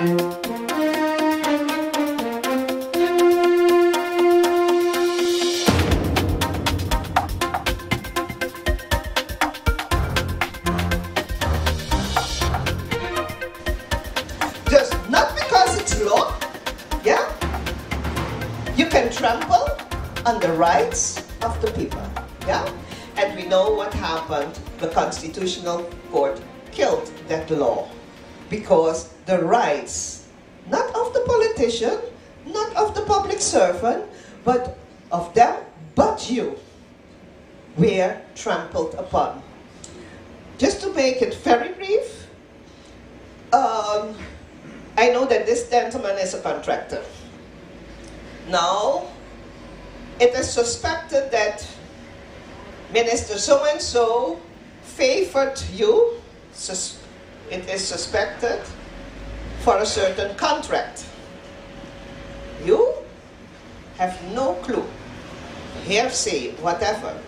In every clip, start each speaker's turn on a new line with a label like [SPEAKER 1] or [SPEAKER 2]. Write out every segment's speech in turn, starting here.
[SPEAKER 1] Just not because it's law, yeah? You can trample on the rights of the people, yeah? And we know what happened. The Constitutional Court killed that law because the rights, not of the politician, not of the public servant, but of them, but you, were trampled upon. Just to make it very brief, I know that this gentleman is a contractor. Now, it is suspected that Minister so-and-so favored you, it is suspected, for a certain contract. You have no clue, hearsay, whatever.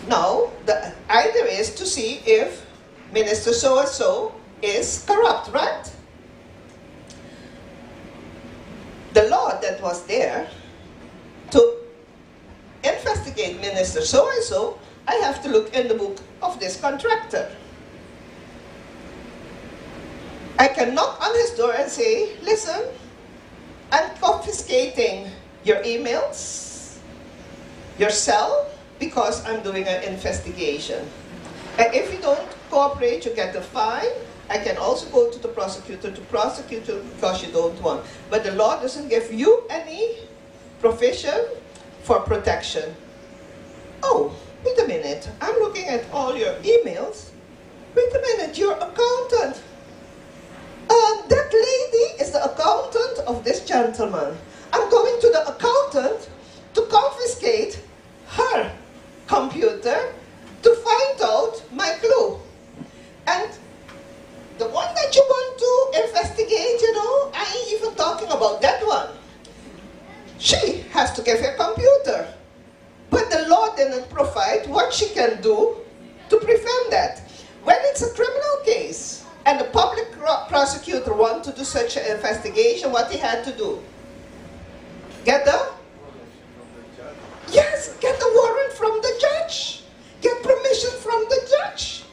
[SPEAKER 1] Now, the idea is to see if Minister so-and-so is corrupt, right? The law that was there to investigate Minister so-and-so, I have to look in the book of this contractor. I can knock on his door and say, listen, I'm confiscating your emails, your cell, because I'm doing an investigation. And if you don't cooperate, you get a fine. I can also go to the prosecutor to prosecute you because you don't want. But the law doesn't give you any provision for protection. Oh, wait a minute. I'm looking at all your emails. Wait a minute, your accountant. That lady is the accountant of this gentleman. I'm going to the accountant to confiscate her computer to find out my clue. And the one that you want to investigate, you know, I ain't even talking about that one. She has to give her computer. But the law didn't provide what she can do to prevent that. When it's a criminal case, and the public prosecutor wanted to do such an investigation, what he had to do? Get the? Yes, get a warrant from the judge. Get permission from the judge.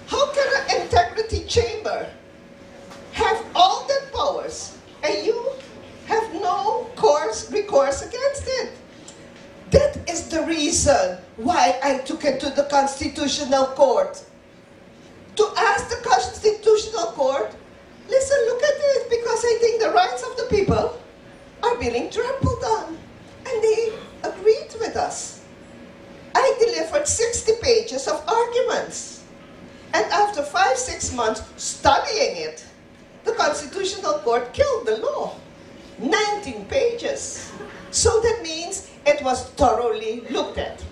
[SPEAKER 1] How can an integrity chamber have all that powers and you have no recourse against it? That is the reason why I took it to the Constitutional Court. To ask the Constitutional Court, listen, look at this, because I think the rights of the people are being trampled on. And they agreed with us. I delivered 60 pages of arguments. And after 5-6 months studying it, the Constitutional Court killed the law. 19 pages. So that means it was thoroughly looked at.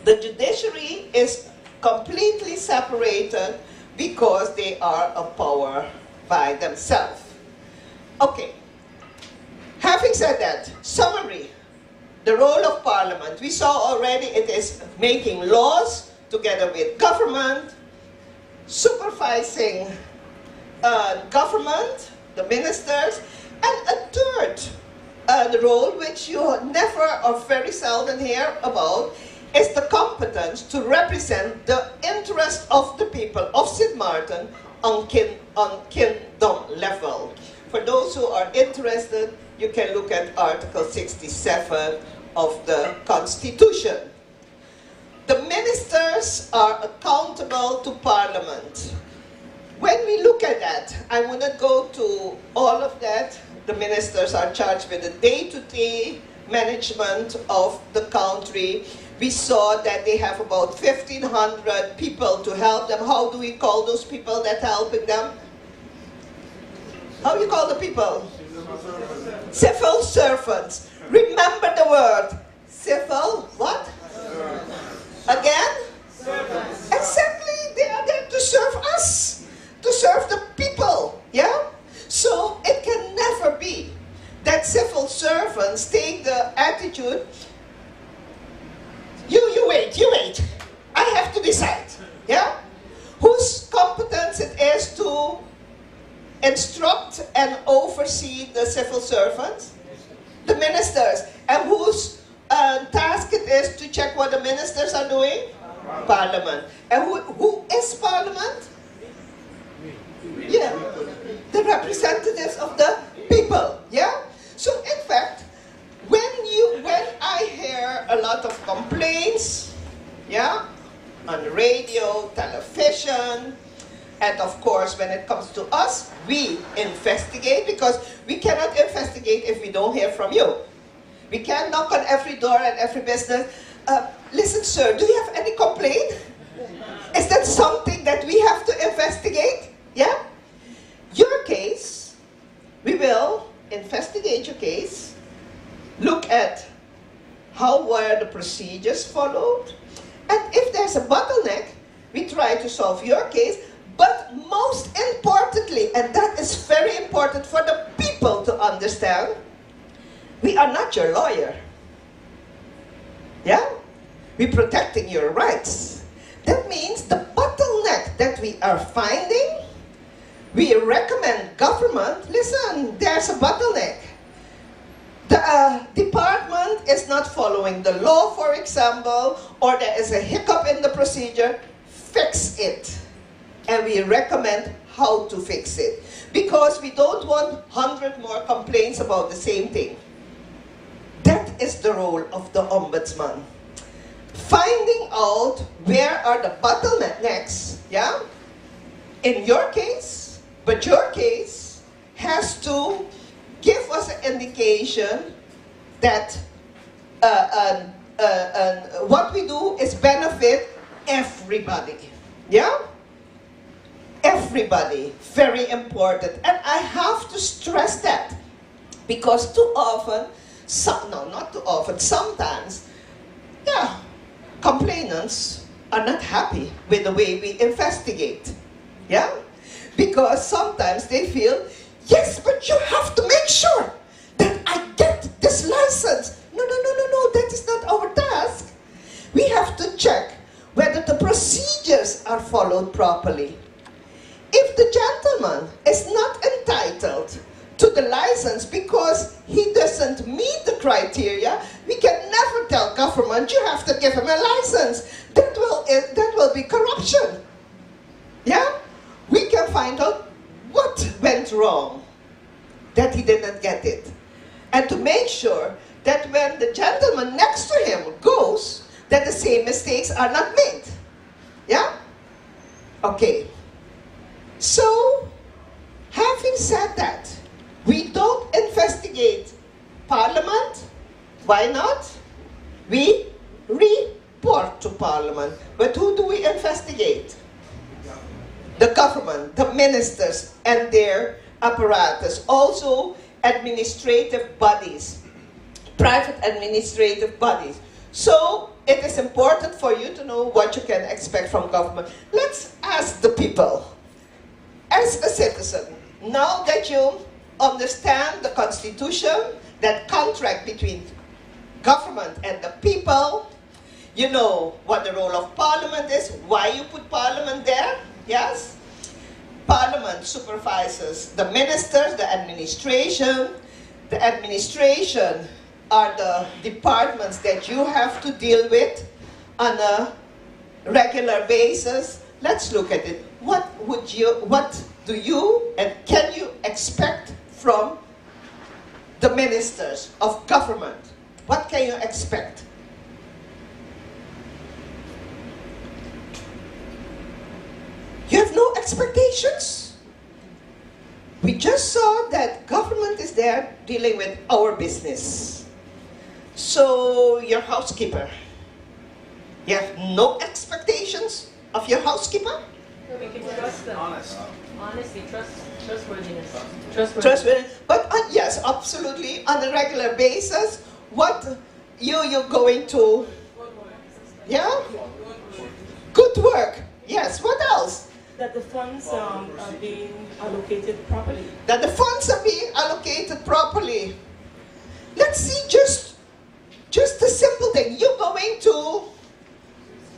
[SPEAKER 1] The judiciary is completely separated because they are a power by themselves. Okay. Having said that, summary. The role of Parliament. We saw already it is making laws together with government, supervising government, the ministers, and a third role which you never or very seldom hear about is the competence to represent the interest of the people of St. Martin on kingdom level. For those who are interested, you can look at Article 67 of the Constitution. The ministers are accountable to Parliament. When we look at that, I will not go to all of that. The ministers are charged with the day-to-day management of the country. We saw that they have about 1,500 people to help them. How do we call those people that helping them? How do you call the people? Civil servants. Remember the word. Civil what? Again? Exactly. They are there to serve us. To serve the people. Yeah? So it can never be that civil servants take the attitude, you wait. I have to decide. Yeah? Whose competence it is to instruct instruct and oversee the civil servants? The ministers. And whose task it is to check what the ministers are doing? Parliament. And who is Parliament? Yeah, the representatives of the people. Yeah. So in fact, when I hear a lot of complaints, yeah, on radio, television, and of course, when it comes to us, we investigate, because we cannot investigate if we don't hear from you. We can't knock on every door and every business. Listen, sir, do you have any complaint? Is that something that we have to investigate? Yeah? Your case, we will investigate your case, look at how were the procedures followed, and if there's a bottleneck, we try to solve your case. But most importantly, and that is very important for the people to understand, we are not your lawyer. Yeah? We're protecting your rights. That means the bottleneck that we are finding, we recommend government, listen, there's a bottleneck. The department is not following the law, for example, or there is a hiccup in the procedure, fix it. And we recommend how to fix it. Because we don't want 100 more complaints about the same thing. That is the role of the ombudsman. Finding out where are the bottlenecks, yeah? In your case, but your case has to give us an indication that what we do is benefit everybody, yeah? Everybody, very important. And I have to stress that, because too often, not too often, sometimes, yeah, complainants are not happy with the way we investigate. Yeah? Because sometimes they feel, yes, but you have to make sure that I get this license. No, that is not our task. We have to check whether the procedures are followed properly. If the gentleman is not entitled to the license because he doesn't meet the criteria, we can never tell government, you have to give him a license. That will be corruption. Yeah? We can find out what went wrong, that he didn't get it. And to make sure that when the gentleman next to him goes, that the same mistakes are not made. Yeah? Okay. So, having said that, we don't investigate Parliament. Why not? We report to Parliament. But who do we investigate? The government, the ministers, and their apparatus. Also, administrative bodies, private administrative bodies. So, it is important for you to know what you can expect from government. Let's ask the people. As a citizen, now that you understand the Constitution, that contract between government and the people, you know what the role of Parliament is, why you put Parliament there, yes? Parliament supervises the ministers, the administration. The administration are the departments that you have to deal with on a regular basis. Let's look at it. What do you and can you expect from the ministers of government? What can you expect? You have no expectations? We just saw that government is there dealing with our business. So, your housekeeper, you have no expectations of your housekeeper?
[SPEAKER 2] We can trust them. Honesty, trustworthiness.
[SPEAKER 1] Trustworthiness. But yes, absolutely, on a regular basis, what you're going to, yeah? Good work. Yes, what else?
[SPEAKER 3] That the funds are being allocated properly.
[SPEAKER 1] That the funds are being allocated properly. Let's see just a simple thing. You're going to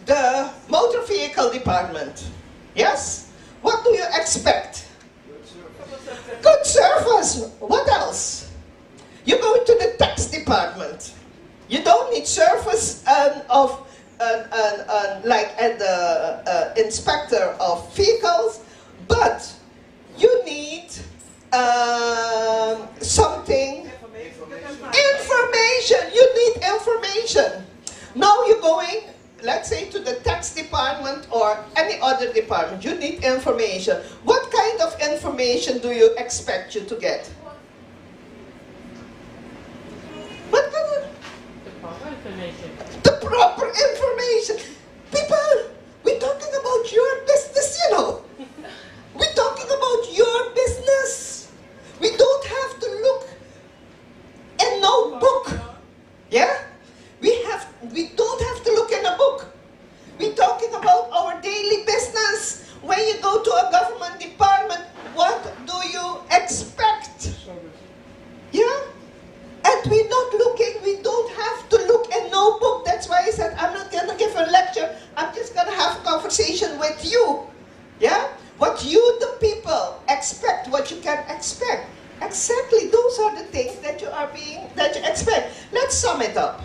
[SPEAKER 1] the motor vehicle department. Yes? What do you expect? Good course, what else? You go into the tax department. You don't need service like at the inspector of vehicles, but you need something. Information. You need information. Now you're going, let's say, to the tax department or any other department. You need information. What kind of information do you expect you to get? What kind of?
[SPEAKER 2] The proper information.
[SPEAKER 1] The proper information. People, we're talking about your business, you know. We're talking about your business. We don't have to look in no book. Yeah? We don't have to look in a book. We're talking about our daily business. When you go to a government department, what do you expect? Yeah? And we're not looking, we don't have to look in no book. That's why I said, I'm not going to give a lecture. I'm just going to have a conversation with you. Yeah? What you, the people, expect, what you can expect. Exactly, those are the things that you expect. Let's sum it up.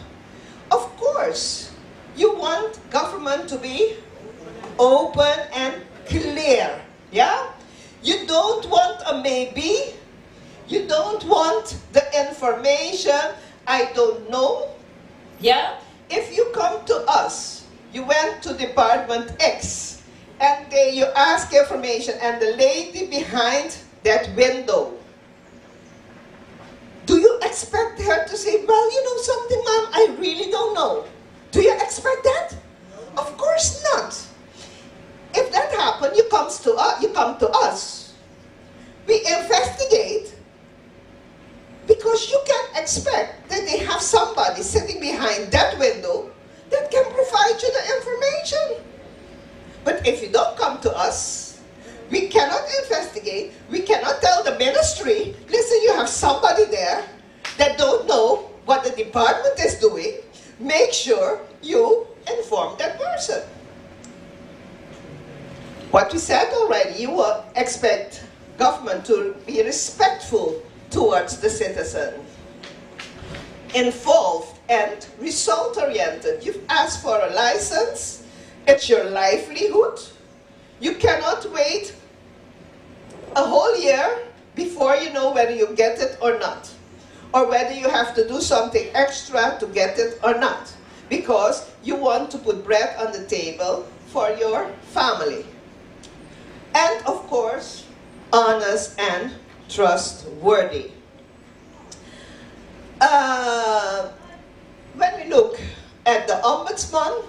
[SPEAKER 1] Of course, you want government to be open and clear. Yeah? You don't want a maybe. You don't want the information, I don't know. Yeah? If you come to us, you went to Department X, and you ask information, and the lady behind that window, do you expect her to say, well, you know something, ma'am, I really don't know? Do you expect that? Of course not. If that happened, you come to us. We investigate, because you can't expect that they have somebody sitting behind that window that can provide you the information. But if you don't come to us, we cannot investigate, we cannot tell the ministry, listen, you have somebody there that don't know what the department is doing, make sure you inform that person. What we said already, you expect government to be respectful towards the citizen, involved and result-oriented. You've asked for a license, it's your livelihood. You cannot wait a whole year before you know whether you get it or not, or whether you have to do something extra to get it or not, because you want to put bread on the table for your family. And of course, honest and trustworthy. When we look at the Ombudsman,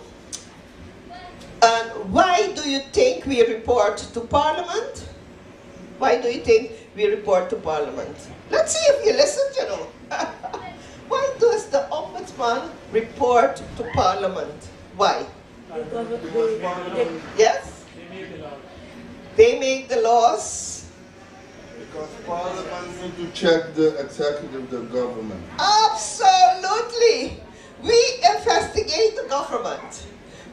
[SPEAKER 1] why do you think we report to Parliament? Why do you think we report to Parliament? Let's see if you listen, you know. Why does the Ombudsman report to Parliament? Why? Yes? They make the laws.
[SPEAKER 4] Because Parliament need to check the executive, the government.
[SPEAKER 1] Absolutely. We investigate the government.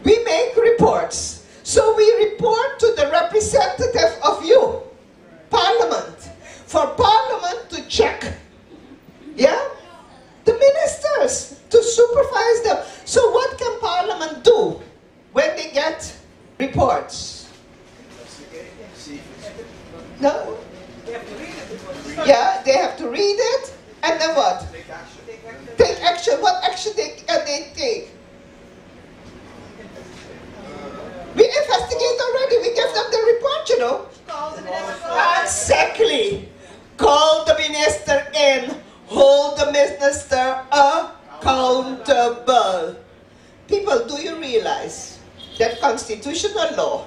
[SPEAKER 1] We make reports. So we report to the representative of you, Parliament, for Parliament to check, yeah, the ministers, to supervise them. So what can Parliament do when they get reports? No? Yeah, they have to read it, and then what? Take action. What action can they take? We investigate already. We give them the report, you know. Exactly. Call the minister in. Hold the minister accountable. People, do you realize that constitutional law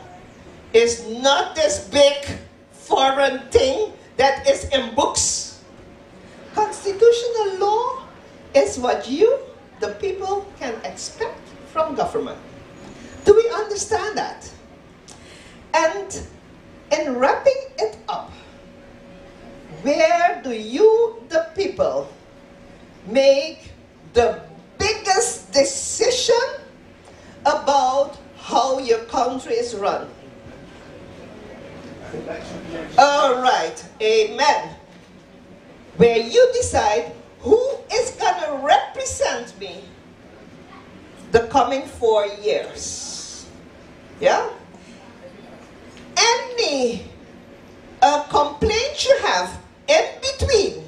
[SPEAKER 1] is not this big foreign thing that is in books? Constitutional law is what you, the people, can expect from government. Do we understand that? And in wrapping it up, where do you, the people, make the biggest decision about how your country is run? All right, amen. where you decide who is going to represent me the coming 4 years. Yeah? Any complaints you have in between,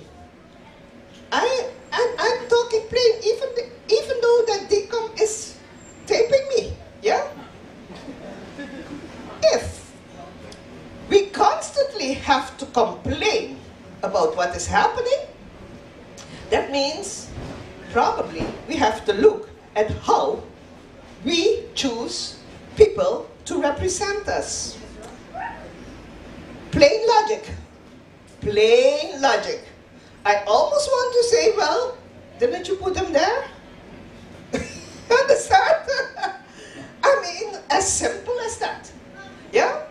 [SPEAKER 1] I'm talking plain, even though that DECOM is taping me, yeah? If we constantly have to complain about what is happening, that means probably we have to look at how we choose people to represent us. Plain logic. Plain logic. I almost want to say, well, didn't you put them there? Understand? I mean, as simple as that. Yeah?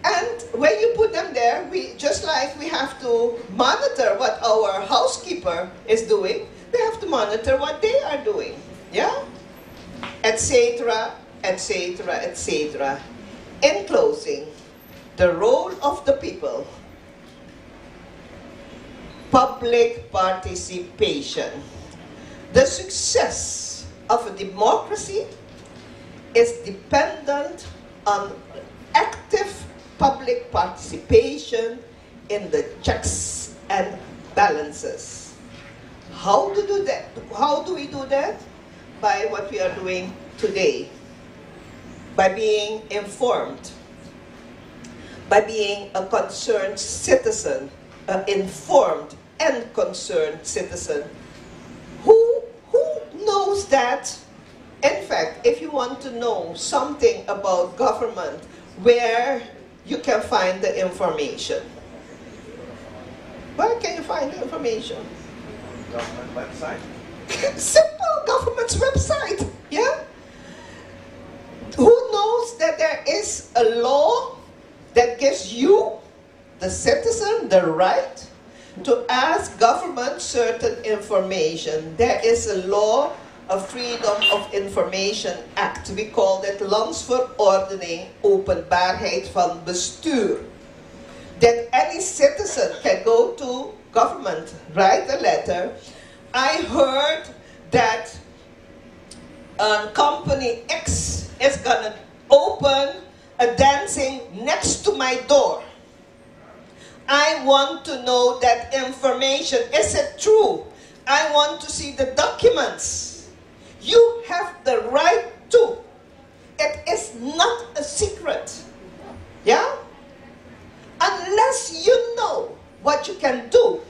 [SPEAKER 1] And when you put them there, just like we have to monitor what our housekeeper is doing, we have to monitor what they are doing. Yeah? Etc., etc., etc. In closing, the role of the people. Public participation. The success of a democracy is dependent on active public participation in the checks and balances. How to do that? How do we do that? By what we are doing today. By being informed. By being a concerned citizen, an informed and concerned citizen who knows that, in fact, if you want to know something about government, where you can find the information. Where can you find the information?
[SPEAKER 5] Government website.
[SPEAKER 1] Simple, government's website, yeah? Who knows that there is a law that gives you, the citizen, the right to ask government certain information? There is a law, a Freedom of Information Act. We call it Landsverordening Openbaarheid van Bestuur. That any citizen can go to government, write a letter. I heard that company X is going to open a dancing next to my door. I want to know that information. Is it true? I want to see the documents. You have the right to. It is not a secret. Yeah? Unless you know what you can do,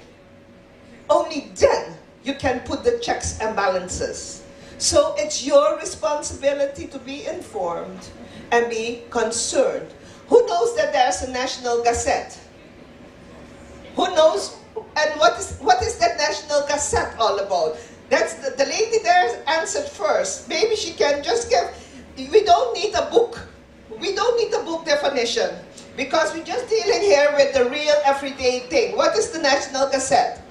[SPEAKER 1] only then you can put the checks and balances. So it's your responsibility to be informed and be concerned. Who knows that there's a National Gazette? Who knows? And what is that National Gazette all about? That's the lady there answered first. Maybe she can just give. We don't need a book. We don't need a book definition because we're just dealing here with the real everyday thing. What is the National Gazette?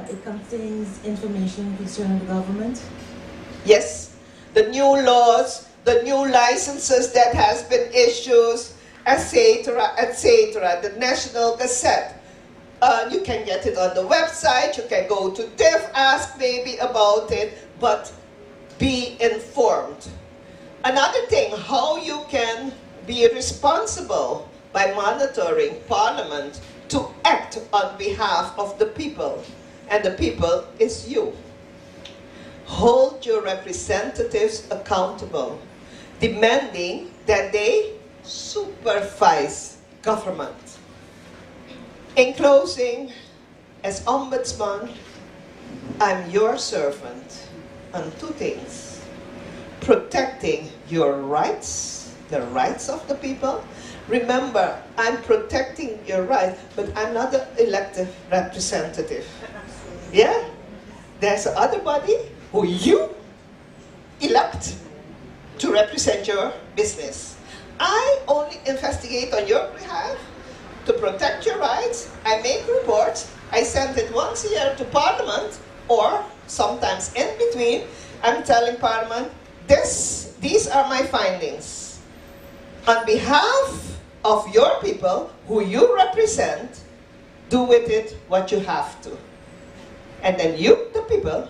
[SPEAKER 6] It contains information concerning the government.
[SPEAKER 1] Yes, the new laws, the new licenses that has been issued, etc., etc. The National Gazette. You can get it on the website. You can go to DIF, ask maybe about it, but be informed. Another thing, how you can be responsible by monitoring Parliament to act on behalf of the people. And the people is you. Hold your representatives accountable, demanding that they supervise government. In closing, as Ombudsman, I'm your servant on two things. Protecting your rights, the rights of the people. Remember, I'm protecting your rights, but I'm not an elected representative. Yeah? There's another body who you elect to represent your business. I only investigate on your behalf to protect your rights. I make reports. I send it once a year to Parliament, or sometimes in between, I'm telling Parliament, these are my findings. On behalf of your people, who you represent, do with it what you have to. And then you, the people,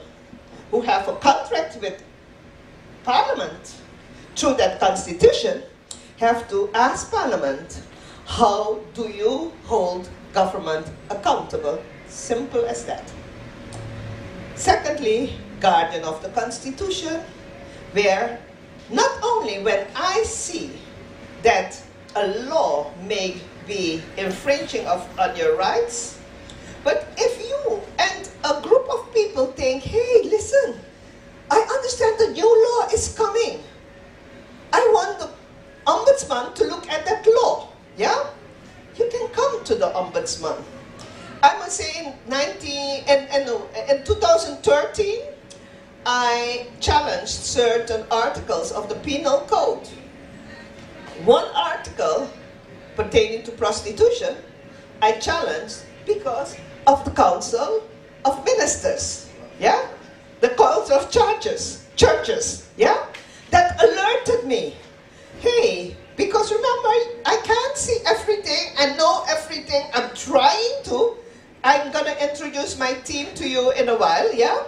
[SPEAKER 1] who have a contract with Parliament through that constitution, have to ask Parliament, how do you hold government accountable? Simple as that. Secondly, guardian of the Constitution, where not only when I see that a law may be infringing on your rights, but if you and a group of people think, hey, listen, I understand the new law is coming. I want the ombudsman to look at that law. Yeah? You can come to the ombudsman. I must say in 2013, I challenged certain articles of the Penal Code. One article pertaining to prostitution, I challenged because of the Council of Ministers, yeah? The Council of Churches, yeah? That alerted me. Hey, because remember, I can't see everything and know everything. I'm trying to. I'm going to introduce my team to you in a while, yeah?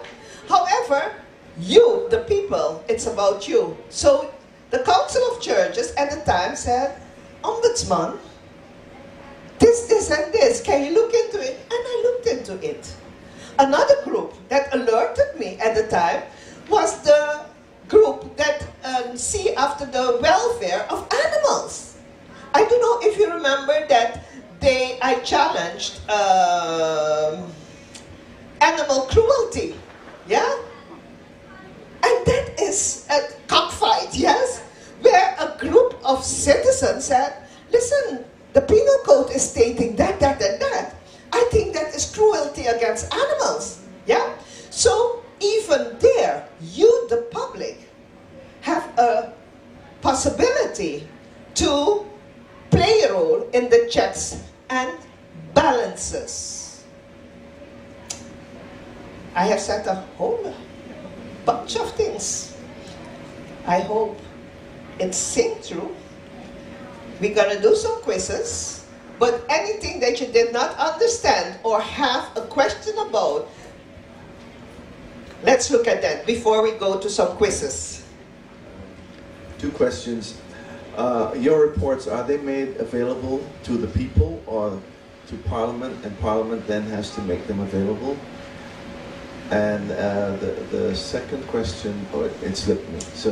[SPEAKER 1] However, you, the people, it's about you. So the Council of Churches at the time said, Ombudsman, this and this, can you look into it? And I looked into it. Another group that alerted me at the time was the group that see after the welfare of animals. I don't know if you remember that I challenged animal cruelty, yeah? And that is a cockfight, yes? Where a group of citizens said, listen, the Penal Code is stating that, and that. I think that is cruelty against animals, yeah? So even there, you, the public, have a possibility to play a role in the checks and balances. I have said a whole bunch of things. I hope it's synced through. We're going to do some quizzes, but anything that you did not understand or have a question about, let's look at that before we go to some quizzes.
[SPEAKER 5] Two questions. Your reports, are they made available to the people or to Parliament, and Parliament then has to make them available? And the second question, it slipped me, so.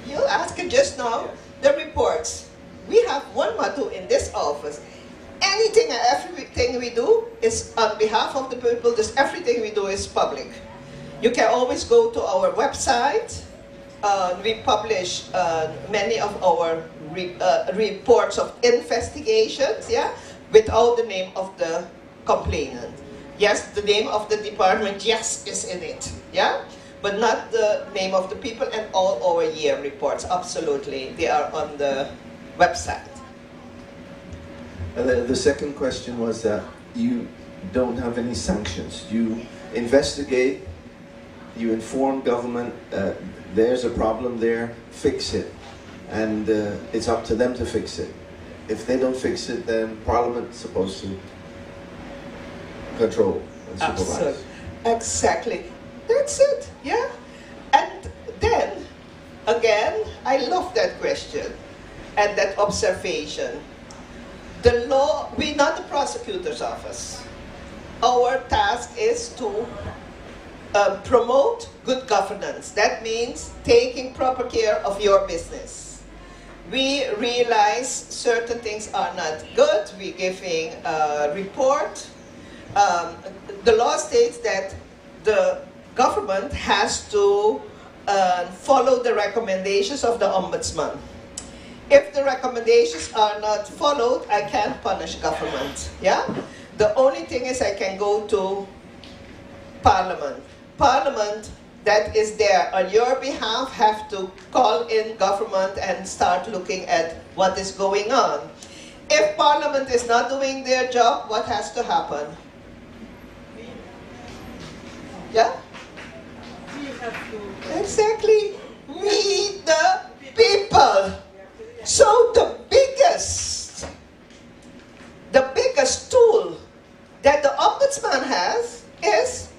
[SPEAKER 1] You asked it just now, the reports. We have one motto in this office. Anything and everything we do is on behalf of the people. Just everything we do is public. You can always go to our website. We publish many of our reports of investigations, yeah, without the name of the complainant. Yes, the name of the department, yes, is in it, yeah, but not the name of the people, and all our year reports, absolutely, they are on the website.
[SPEAKER 5] The second question was that you don't have any sanctions. You investigate, you inform government, there's a problem there, fix it. And it's up to them to fix it. If they don't fix it, then Parliament's supposed to control and supervise.
[SPEAKER 1] Absolutely. Exactly. That's it, yeah? And then, again, I love that question and that observation. The law, we're not the prosecutor's office. Our task is to promote good governance. That means taking proper care of your business. We realize certain things are not good. We're giving a report. The law states that the government has to follow the recommendations of the ombudsman. If the recommendations are not followed, I can't punish government. Yeah? The only thing is I can go to Parliament. Parliament that is there on your behalf have to call in government and start looking at what is going on. If Parliament is not doing their job, what has to happen? Yeah? Exactly. We the people. So the biggest tool that the Parliament has is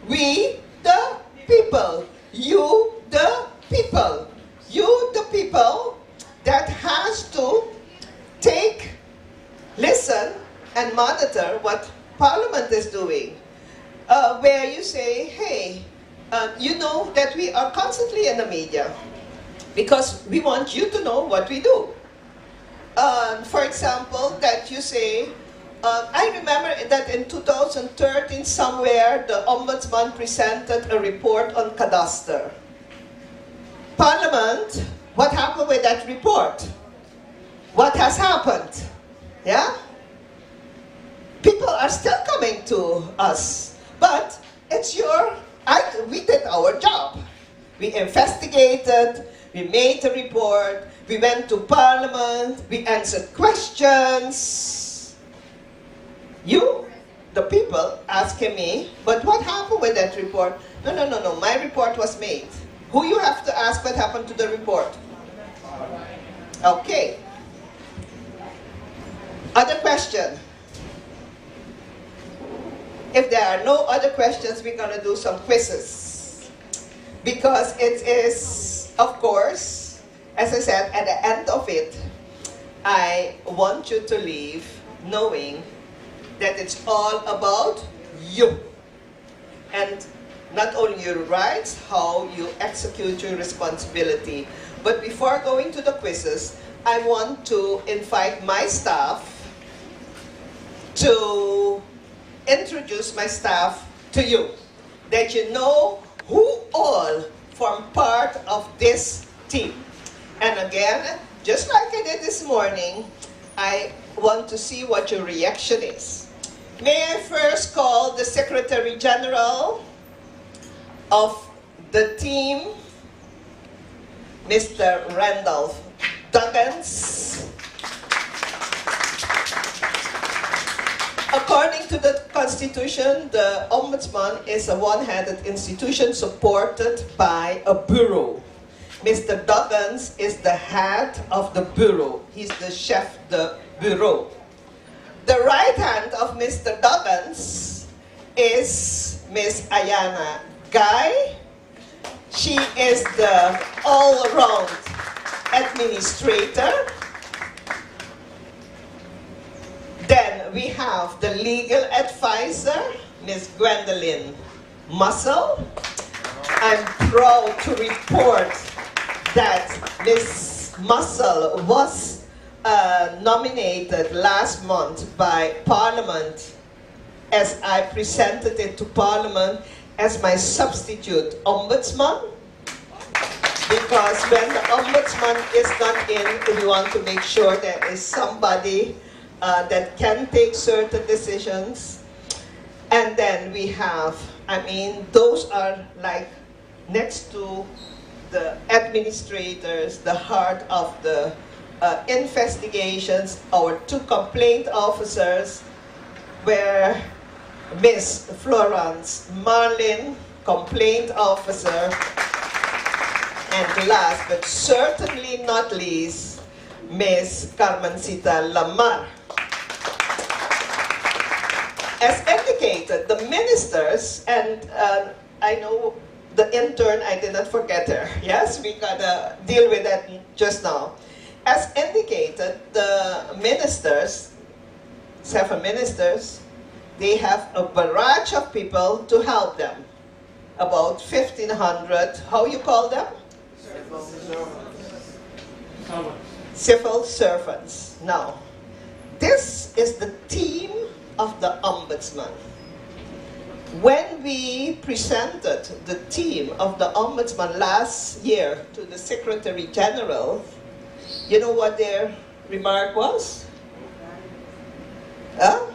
[SPEAKER 1] we the people. You the people. You the people that has to take, listen, and monitor what Parliament is doing. Where you say, hey, you know that we are constantly in the media because we want you to know what we do. For example, that you say, I remember that in 2013 somewhere the Ombudsman presented a report on cadastre. Parliament, what happened with that report? What has happened? Yeah? People are still coming to us, but it's we did our job. We investigated, we made a report, we went to Parliament, we answered questions. You, the people, asking me, but what happened with that report? No, my report was made. Who you have to ask what happened to the report? Okay. Other question? If there are no other questions, we're going to do some quizzes. Because it is, of course, as I said, at the end of it, I want you to leave knowing that it's all about you. And not only your rights, how you execute your responsibility. But before going to the quizzes, I want to invite my staff to introduce my staff to you, that you know who all form part of this team. And again, just like I did this morning, I want to see what your reaction is. May I first call the Secretary General of the team, Mr. Randolph Duggins. According to the Constitution, the Ombudsman is a one-headed institution supported by a bureau. Mr. Duggins is the head of the bureau. He's the chef de bureau. The right hand of Mr. Duggins is Ms. Ayana Guy. She is the all-round administrator. Then we have the legal advisor, Ms. Gwendolyn Muscle. I'm proud to report that Ms. Muscle was nominated last month by Parliament as I presented it to Parliament as my substitute ombudsman. Because when the ombudsman is not in, we want to make sure there is somebody that can take certain decisions. And then we have, those are like next to the administrators, the heart of the investigations, our two complaint officers, where Ms. Florence Marlin, complaint officer, and last but certainly not least, Ms. Carmencita Lamar. As indicated, the ministers, and I know the intern, I did not forget her. Yes, we gotta deal with that just now. As indicated, the ministers, 7 ministers, they have a barrage of people to help them. About 1,500, how you call them? Civil servants. Now, this is the team of the Ombudsman. When we presented the team of the Ombudsman last year to the Secretary General, you know what their remark was? Huh?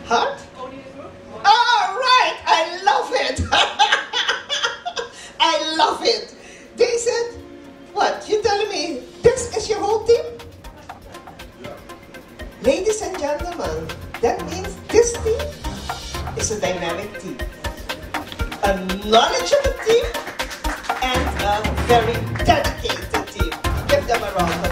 [SPEAKER 1] Heart? All right, I love it. I love it. They said, what, you telling me this is your whole team? Ladies and gentlemen, that means this team is a dynamic team, a knowledgeable team, and a very dedicated team. Give them a round of applause.